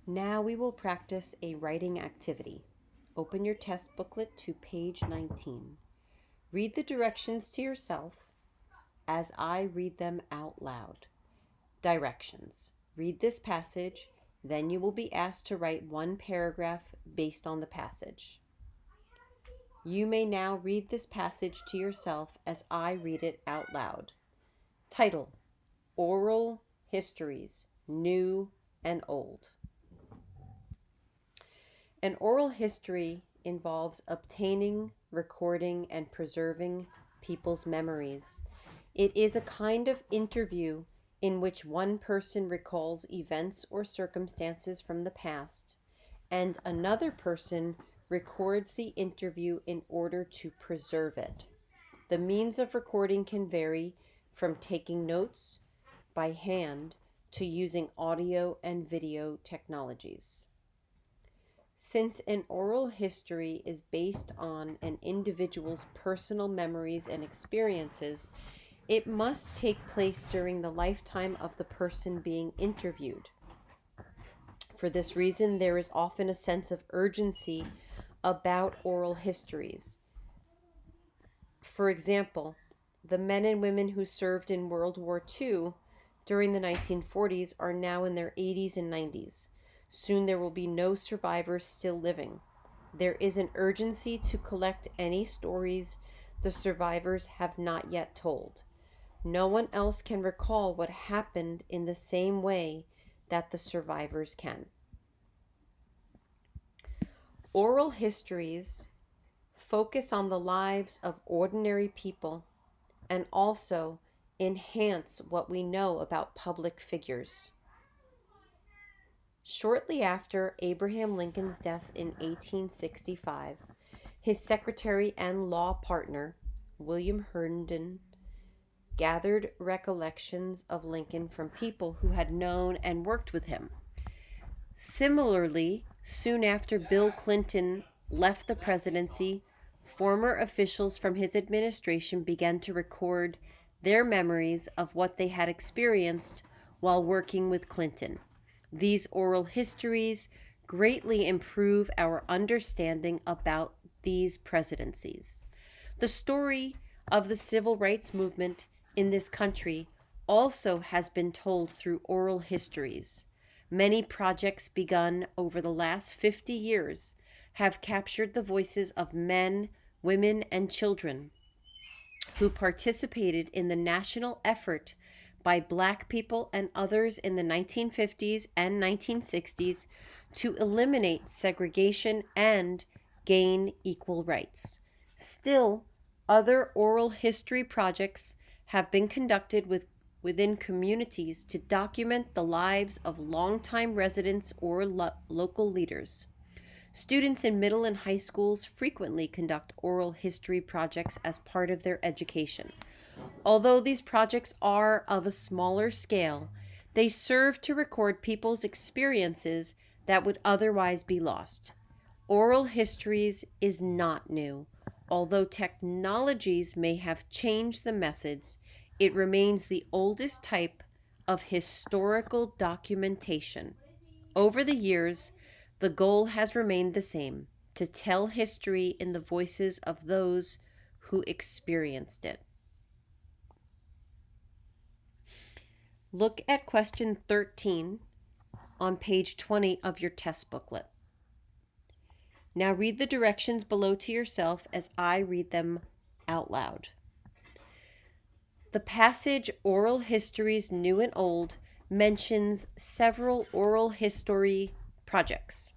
Now we will practice a writing activity. Open your test booklet to page 19. Read the directions to yourself as I read them out loud. Directions. Read this passage, then you will be asked to write one paragraph based on the passage. You may now read this passage to yourself as I read it out loud. Title: Oral Histories, New and Old. An oral history involves obtaining, recording, and preserving people's memories. It is a kind of interview in which one person recalls events or circumstances from the past, and another person records the interview in order to preserve it. The means of recording can vary from taking notes by hand to using audio and video technologies. Since an oral history is based on an individual's personal memories and experiences, it must take place during the lifetime of the person being interviewed. For this reason, there is often a sense of urgency about oral histories. For example, the men and women who served in World War II during the 1940s are now in their 80s and 90s. Soon there will be no survivors still living. There is an urgency to collect any stories the survivors have not yet told. No one else can recall what happened in the same way that the survivors can. Oral histories focus on the lives of ordinary people and also enhance what we know about public figures. Shortly after Abraham Lincoln's death in 1865, his secretary and law partner, William Herndon, gathered recollections of Lincoln from people who had known and worked with him. Similarly, soon after Bill Clinton left the presidency, former officials from his administration began to record their memories of what they had experienced while working with Clinton. These oral histories greatly improve our understanding about these presidencies. The story of the civil rights movement in this country also has been told through oral histories. Many projects begun over the last 50 years have captured the voices of men, women, and children who participated in the national effort by Black people and others in the 1950s and 1960s to eliminate segregation and gain equal rights. Still, other oral history projects have been conducted within communities to document the lives of longtime residents or local leaders. Students in middle and high schools frequently conduct oral history projects as part of their education. Although these projects are of a smaller scale, they serve to record people's experiences that would otherwise be lost. Oral histories is not new. Although technologies may have changed the methods, it remains the oldest type of historical documentation. Over the years, the goal has remained the same: to tell history in the voices of those who experienced it. Look at question 13 on page 20 of your test booklet. Now read the directions below to yourself as I read them out loud. The passage Oral Histories New and Old mentions several oral history projects.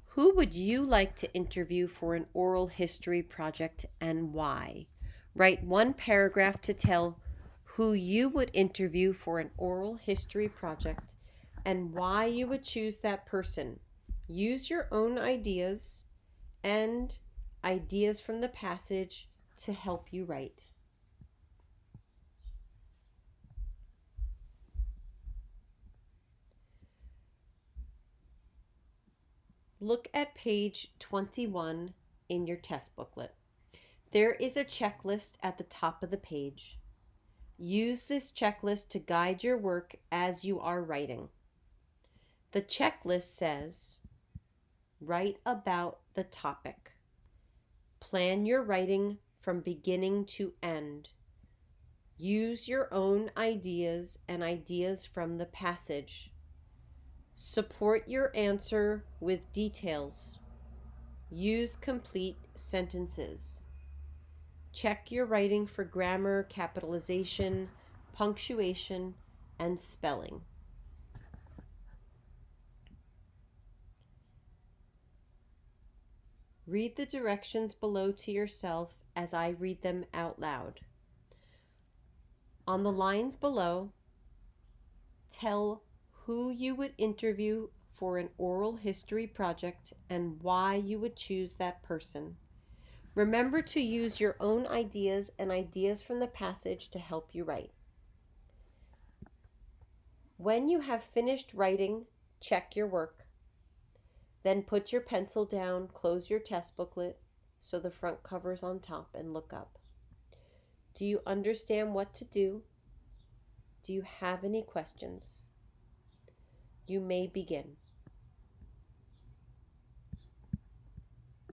Who would you like to interview for an oral history project and why? Write one paragraph to tell who you would interview for an oral history project and why you would choose that person. Use your own ideas and ideas from the passage to help you write. Look at page 21 in your test booklet. There is a checklist at the top of the page. Use this checklist to guide your work as you are writing. The checklist says, write about the topic. Plan your writing from beginning to end. Use your own ideas and ideas from the passage. Support your answer with details. Use complete sentences. Check your writing for grammar, capitalization, punctuation, and spelling. Read the directions below to yourself as I read them out loud. On the lines below, tell who you would interview for an oral history project and why you would choose that person. Remember to use your own ideas and ideas from the passage to help you write. When you have finished writing, check your work. Then put your pencil down, close your test booklet so the front cover's on top, and look up. Do you understand what to do? Do you have any questions? You may begin.